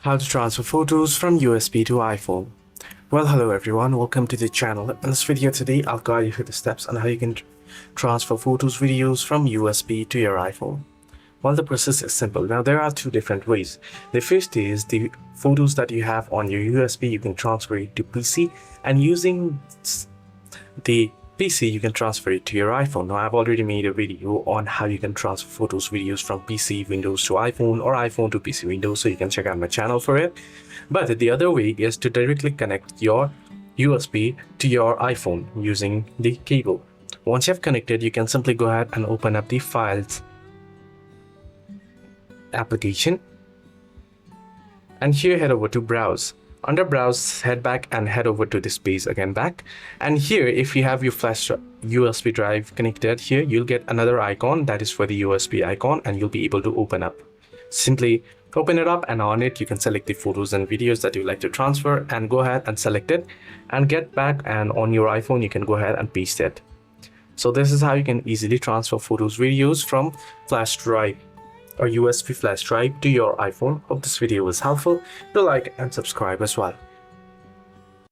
How to transfer photos from USB to iPhone. Well, hello everyone, welcome to the channel. In this video today, I'll guide you through the steps on how you can transfer photos, videos from USB to your iPhone. Well, the process is simple. Now, there are two different ways. The first is the photos that you have on your USB, you can transfer it to PC, and using the PC, you can transfer it to your iPhone. Now, I've already made a video on how you can transfer photos, videos from PC Windows to iPhone or iPhone to PC Windows, so you can check out my channel for it. But the other way is to directly connect your USB to your iPhone using the cable. Once you have connected, you can simply go ahead and open up the Files application, and here head over to Browse. Under Browse, head back and head over to this page again back, and here if you have your flash USB drive connected, here you'll get another icon that is for the USB icon, and you'll be able to open up. Simply open it up, and on it you can select the photos and videos that you like to transfer and go ahead and select it and get back, and on your iPhone you can go ahead and paste it. So this is how you can easily transfer photos, videos from flash drive or USB flash drive to your iPhone. Hope this video was helpful. Do like and subscribe as well.